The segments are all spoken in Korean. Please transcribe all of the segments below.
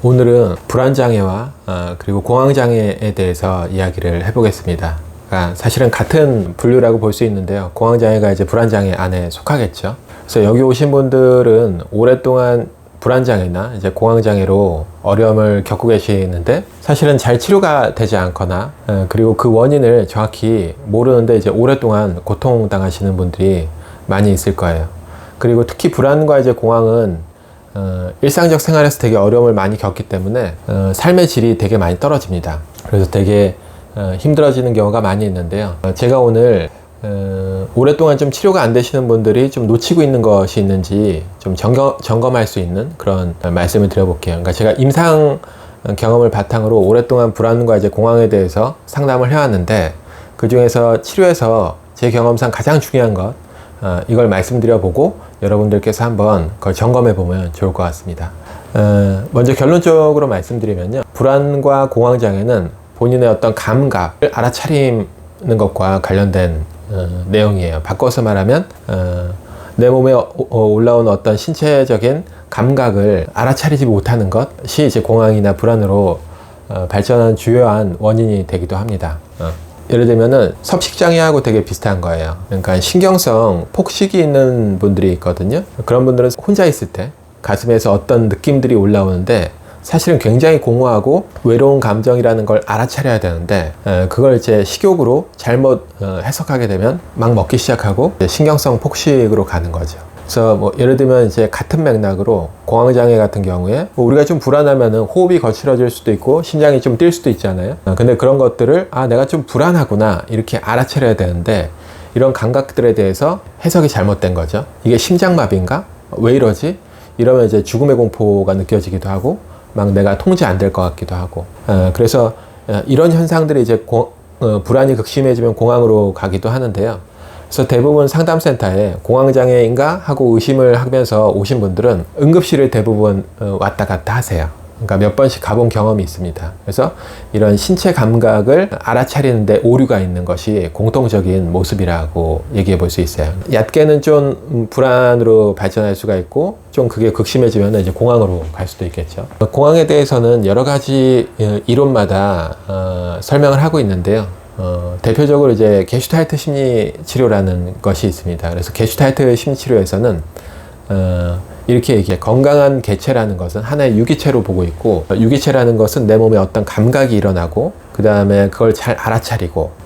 오늘은 불안장애와 그리고 공황장애에 대해서 이야기를 해보겠습니다. 사실은 같은 분류라고 볼 수 있는데요. 공황장애가 이제 불안장애 안에 속하겠죠. 그래서 여기 오신 분들은 오랫동안 불안장애나 이제 공황장애로 어려움을 겪고 계시는데 사실은 잘 치료가 되지 않거나 그리고 그 원인을 정확히 모르는데 이제 오랫동안 고통당하시는 분들이 많이 있을 거예요. 그리고 특히 불안과 이제 공황은 일상적 생활에서 되게 어려움을 많이 겪기 때문에 삶의 질이 되게 많이 떨어집니다. 그래서 되게 힘들어지는 경우가 많이 있는데요. 제가 오늘 오랫동안 좀 치료가 안 되시는 분들이 좀 놓치고 있는 것이 있는지 좀 점검할 수 있는 그런 말씀을 드려볼게요. 그러니까 제가 임상 경험을 바탕으로 오랫동안 불안과 이제 공황에 대해서 상담을 해왔는데 그 중에서 치료에서 제 경험상 가장 중요한 것 이걸 말씀드려보고 여러분들께서 한번 그걸 점검해 보면 좋을 것 같습니다. 먼저 결론적으로 말씀드리면요. 불안과 공황장애는 본인의 어떤 감각을 알아차리는 것과 관련된 내용이에요. 바꿔서 말하면 내 몸에 올라온 어떤 신체적인 감각을 알아차리지 못하는 것이 이제 공황이나 불안으로 발전하는 주요한 원인이 되기도 합니다. 예를 들면은 섭식장애하고 되게 비슷한 거예요. 그러니까 신경성 폭식이 있는 분들이 있거든요. 그런 분들은 혼자 있을 때 가슴에서 어떤 느낌들이 올라오는데 사실은 굉장히 공허하고 외로운 감정이라는 걸 알아차려야 되는데 그걸 이제 식욕으로 잘못 해석하게 되면 막 먹기 시작하고 신경성 폭식으로 가는 거죠. 그래서 뭐 예를 들면 이제 같은 맥락으로 공황장애 같은 경우에 우리가 좀 불안하면은 호흡이 거칠어질 수도 있고 심장이 좀 뛸 수도 있잖아요. 근데 그런 것들을 내가 좀 불안하구나 이렇게 알아차려야 되는데 이런 감각들에 대해서 해석이 잘못된 거죠. 이게 심장마비인가? 왜 이러지? 이러면 이제 죽음의 공포가 느껴지기도 하고 막 내가 통제 안 될 것 같기도 하고 그래서 이런 현상들이 이제 불안이 극심해지면 공황으로 가기도 하는데요. 그래서 대부분 상담센터에 공황장애인가 하고 의심을 하면서 오신 분들은 응급실을 대부분 왔다 갔다 하세요. 그러니까 몇 번씩 가본 경험이 있습니다. 그래서 이런 신체 감각을 알아차리는데 오류가 있는 것이 공통적인 모습이라고 얘기해 볼 수 있어요. 얕게는 좀 불안으로 발전할 수가 있고 좀 그게 극심해지면 이제 공황으로 갈 수도 있겠죠. 공황에 대해서는 여러 가지 이론마다 설명을 하고 있는데요. 대표적으로 이제 게슈탈트 심리 치료라는 것이 있습니다. 그래서 게슈탈트 심리 치료에서는 이렇게 얘기해. 건강한 개체라는 것은 하나의 유기체로 보고 있고 유기체라는 것은 내 몸에 어떤 감각이 일어나고 그 다음에 그걸 잘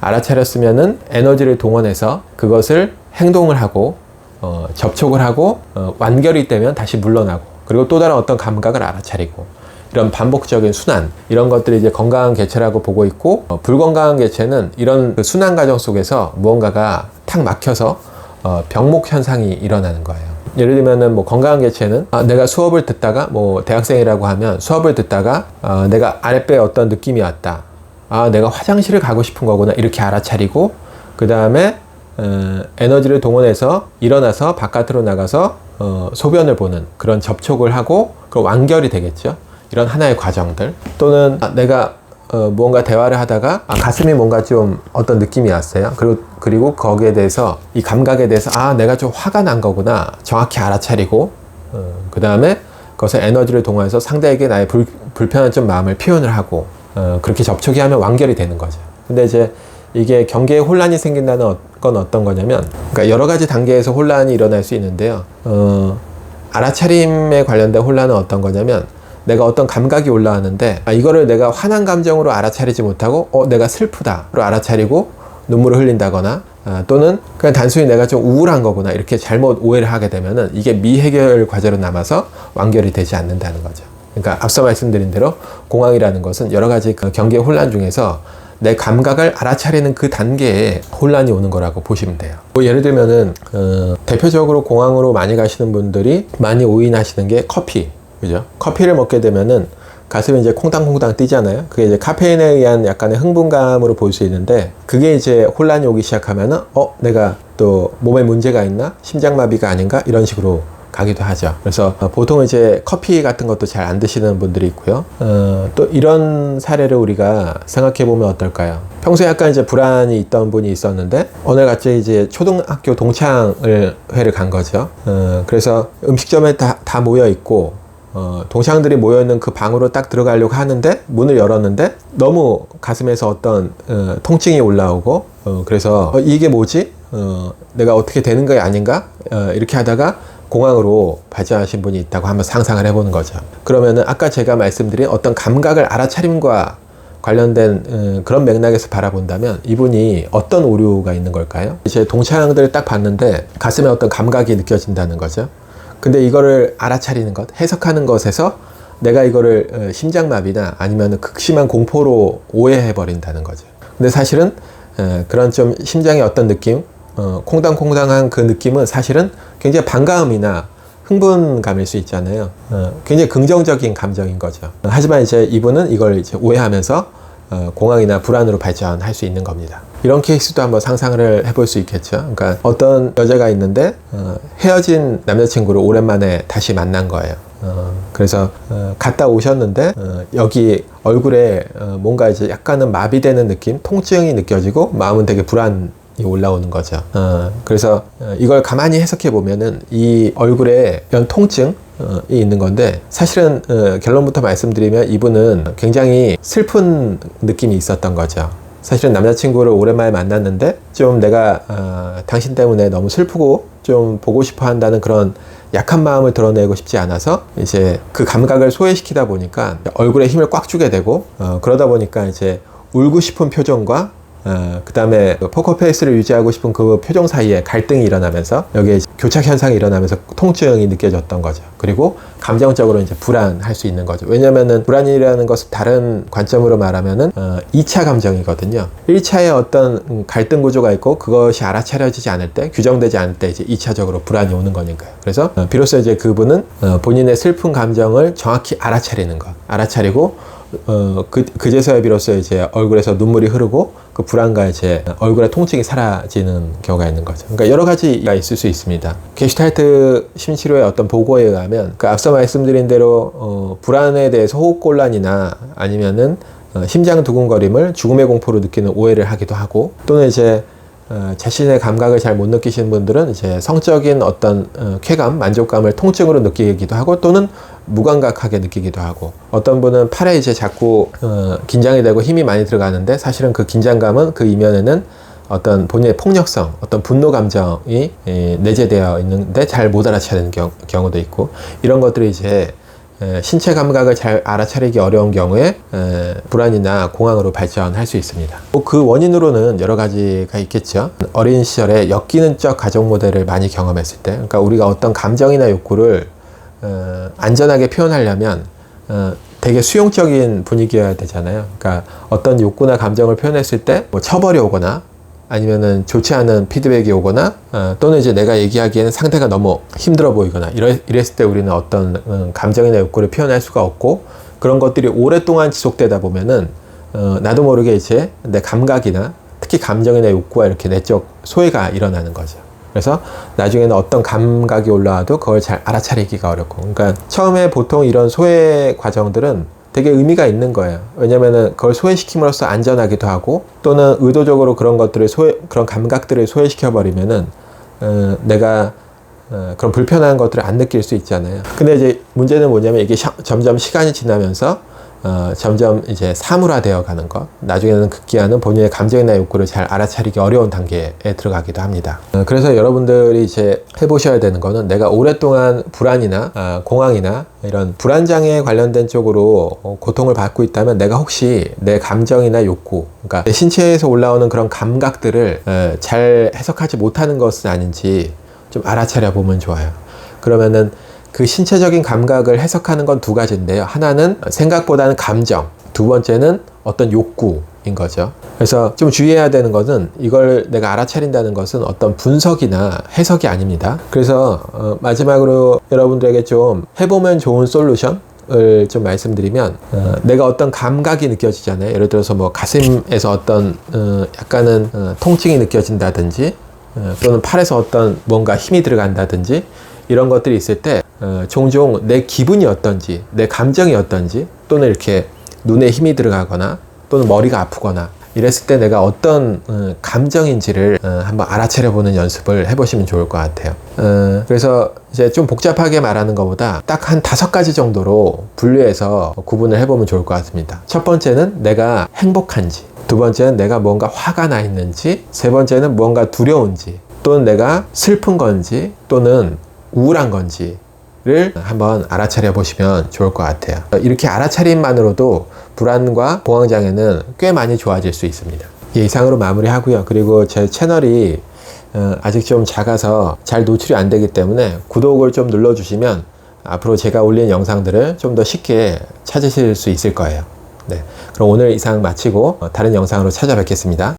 알아차렸으면은 에너지를 동원해서 그것을 행동을 하고 접촉을 하고 완결이 되면 다시 물러나고 그리고 또 다른 어떤 감각을 알아차리고 이런 반복적인 순환 이런 것들이 이제 건강한 개체라고 보고 있고 불건강한 개체는 이런 그 순환 과정 속에서 무언가가 탁 막혀서 병목 현상이 일어나는 거예요. 예를 들면은 뭐 건강한 개체는 내가 수업을 듣다가 뭐 대학생이라고 하면 수업을 듣다가 내가 아랫배에 어떤 느낌이 왔다. 내가 화장실을 가고 싶은 거구나 이렇게 알아차리고 그 다음에 에너지를 동원해서 일어나서 바깥으로 나가서 소변을 보는 그런 접촉을 하고 그 완결이 되겠죠. 이런 하나의 과정들 또는 내가 무언가 대화를 하다가 가슴이 뭔가 좀 어떤 느낌이 왔어요. 그리고 거기에 대해서 이 감각에 대해서 내가 좀 화가 난 거구나 정확히 알아차리고 그 다음에 그것을 에너지를 동원해서 상대에게 나의 불편한 좀 마음을 표현을 하고 그렇게 접촉이 하면 완결이 되는 거죠. 근데 이제 이게 경계에 혼란이 생긴다는 건 어떤 거냐면 그러니까 여러 가지 단계에서 혼란이 일어날 수 있는데요. 알아차림에 관련된 혼란은 어떤 거냐면 내가 어떤 감각이 올라왔는데 이거를 내가 화난 감정으로 알아차리지 못하고 내가 슬프다로 알아차리고 눈물을 흘린다거나 또는 그냥 단순히 내가 좀 우울한 거구나 이렇게 잘못 오해를 하게 되면은 이게 미해결 과제로 남아서 완결이 되지 않는다는 거죠. 그러니까 앞서 말씀드린 대로 공황이라는 것은 여러 가지 그 경계 혼란 중에서 내 감각을 알아차리는 그 단계에 혼란이 오는 거라고 보시면 돼요. 뭐 예를 들면은 대표적으로 공황으로 많이 가시는 분들이 많이 오인하시는 게 커피. 그죠? 커피를 먹게 되면은 가슴이 이제 콩당콩당 뛰잖아요. 그게 이제 카페인에 의한 약간의 흥분감으로 볼 수 있는데 그게 이제 혼란이 오기 시작하면은 내가 또 몸에 문제가 있나? 심장마비가 아닌가? 이런 식으로 가기도 하죠. 그래서 보통 이제 커피 같은 것도 잘 안 드시는 분들이 있고요. 또 이런 사례를 우리가 생각해 보면 어떨까요? 평소에 약간 이제 불안이 있던 분이 있었는데 오늘 같이 이제 초등학교 동창회를 간 거죠. 그래서 음식점에 다 모여 있고 동창들이 모여있는 그 방으로 딱 들어가려고 하는데 문을 열었는데 너무 가슴에서 어떤 통증이 올라오고 그래서 이게 뭐지? 내가 어떻게 되는 거 아닌가? 이렇게 하다가 공황으로 발전하신 분이 있다고 한번 상상을 해보는 거죠. 그러면은 아까 제가 말씀드린 어떤 감각을 알아차림과 관련된 그런 맥락에서 바라본다면 이분이 어떤 오류가 있는 걸까요? 이제 동창들을 딱 봤는데 가슴에 어떤 감각이 느껴진다는 거죠. 근데 이거를 알아차리는 것, 해석하는 것에서 내가 이거를 심장마비나 아니면 극심한 공포로 오해해 버린다는 거죠. 근데 사실은 그런 좀 심장의 어떤 느낌, 콩당콩당한 그 느낌은 사실은 굉장히 반가움이나 흥분감일 수 있잖아요. 굉장히 긍정적인 감정인 거죠. 하지만 이제 이분은 이걸 이제 오해하면서 공황이나 불안으로 발전할 수 있는 겁니다. 이런 케이스도 한번 상상을 해볼 수 있겠죠. 그러니까 어떤 여자가 있는데 헤어진 남자친구를 오랜만에 다시 만난 거예요. 그래서 갔다 오셨는데 여기 얼굴에 뭔가 이제 약간은 마비되는 느낌, 통증이 느껴지고 마음은 되게 불안이 올라오는 거죠. 그래서 이걸 가만히 해석해 보면은 이 얼굴에 이런 통증이 있는 건데 사실은 결론부터 말씀드리면 이분은 굉장히 슬픈 느낌이 있었던 거죠. 사실은 남자친구를 오랜만에 만났는데 좀 내가 당신 때문에 너무 슬프고 좀 보고 싶어 한다는 그런 약한 마음을 드러내고 싶지 않아서 이제 그 감각을 소외시키다 보니까 얼굴에 힘을 꽉 주게 되고 그러다 보니까 이제 울고 싶은 표정과 그 다음에 포커페이스를 유지하고 싶은 그 표정 사이에 갈등이 일어나면서 여기에 교착 현상이 일어나면서 통증이 느껴졌던 거죠. 그리고 감정적으로 이제 불안할 수 있는 거죠. 왜냐면은 불안이라는 것은 다른 관점으로 말하면은 2차 감정이거든요. 1차에 어떤 갈등 구조가 있고 그것이 알아차려지지 않을 때, 규정되지 않을 때 이제 2차적으로 불안이 오는 거니까요. 그래서 비로소 이제 그분은 본인의 슬픈 감정을 정확히 알아차리는 것, 알아차리고 그제서야 비로소 이제 얼굴에서 눈물이 흐르고 그 불안과 이제 얼굴의 통증이 사라지는 경우가 있는 거죠. 그러니까 여러 가지가 있을 수 있습니다. 게슈탈트 심리치료의 어떤 보고에 의하면 그 앞서 말씀드린 대로 불안에 대해서 호흡곤란이나 아니면은 심장 두근거림을 죽음의 공포로 느끼는 오해를 하기도 하고 또는 이제 자신의 감각을 잘 못 느끼시는 분들은 이제 성적인 어떤 쾌감, 만족감을 통증으로 느끼기도 하고 또는 무감각하게 느끼기도 하고 어떤 분은 팔에 이제 자꾸 긴장이 되고 힘이 많이 들어가는데 사실은 그 긴장감은 그 이면에는 어떤 본인의 폭력성, 어떤 분노 감정이 내재되어 있는데 잘 못 알아차리는 경우도 있고 이런 것들이 이제 신체 감각을 잘 알아차리기 어려운 경우에 불안이나 공황으로 발전할 수 있습니다. 그 원인으로는 여러 가지가 있겠죠. 어린 시절에 역기능적 가족 모델을 많이 경험했을 때, 그러니까 우리가 어떤 감정이나 욕구를 안전하게 표현하려면 되게 수용적인 분위기여야 되잖아요. 그러니까 어떤 욕구나 감정을 표현했을 때 뭐 처벌이 오거나 아니면은 좋지 않은 피드백이 오거나 또는 이제 내가 얘기하기에는 상대가 너무 힘들어 보이거나 이랬을 때 우리는 어떤 감정이나 욕구를 표현할 수가 없고 그런 것들이 오랫동안 지속되다 보면은 나도 모르게 이제 내 감각이나 특히 감정이나 욕구가 이렇게 내적 소외가 일어나는 거죠. 그래서 나중에는 어떤 감각이 올라와도 그걸 잘 알아차리기가 어렵고 그러니까 처음에 보통 이런 소외 과정들은 되게 의미가 있는 거예요. 왜냐면은 그걸 소외시킴으로써 안전하기도 하고 또는 의도적으로 그런 것들을 그런 감각들을 소외시켜버리면은 내가 그런 불편한 것들을 안 느낄 수 있잖아요. 근데 이제 문제는 뭐냐면 이게 점점 시간이 지나면서 점점 이제 사물화되어 가는 것, 나중에는 급기야는 본인의 감정이나 욕구를 잘 알아차리기 어려운 단계에 들어가기도 합니다. 그래서 여러분들이 이제 해보셔야 되는 거는 내가 오랫동안 불안이나 공황이나 이런 불안장애에 관련된 쪽으로 고통을 받고 있다면 내가 혹시 내 감정이나 욕구, 그러니까 내 신체에서 올라오는 그런 감각들을 잘 해석하지 못하는 것은 아닌지 좀 알아차려 보면 좋아요. 그러면은 그 신체적인 감각을 해석하는 건 두 가지인데요. 하나는 생각보다는 감정, 두 번째는 어떤 욕구인 거죠. 그래서 좀 주의해야 되는 것은 이걸 내가 알아차린다는 것은 어떤 분석이나 해석이 아닙니다. 그래서 마지막으로 여러분들에게 좀 해보면 좋은 솔루션을 좀 말씀드리면 내가 어떤 감각이 느껴지잖아요. 예를 들어서 뭐 가슴에서 어떤 약간은 통증이 느껴진다든지 또는 팔에서 어떤 뭔가 힘이 들어간다든지 이런 것들이 있을 때 종종 내 기분이 어떤지 내 감정이 어떤지 또는 이렇게 눈에 힘이 들어가거나 또는 머리가 아프거나 이랬을 때 내가 어떤 감정인지를 한번 알아차려보는 연습을 해보시면 좋을 것 같아요. 그래서 이제 좀 복잡하게 말하는 것보다 딱 한 5가지 정도로 분류해서 구분을 해보면 좋을 것 같습니다. 첫 번째는 내가 행복한지, 두 번째는 내가 뭔가 화가 나 있는지, 세 번째는 뭔가 두려운지, 또는 내가 슬픈 건지, 또는 우울한 건지를 한번 알아차려 보시면 좋을 것 같아요. 이렇게 알아차림만으로도 불안과 공황장애는 꽤 많이 좋아질 수 있습니다. 이상으로 마무리하고요. 그리고 제 채널이 아직 좀 작아서 잘 노출이 안 되기 때문에 구독을 좀 눌러주시면 앞으로 제가 올린 영상들을 좀 더 쉽게 찾으실 수 있을 거예요. 네, 그럼 오늘 이상 마치고 다른 영상으로 찾아뵙겠습니다.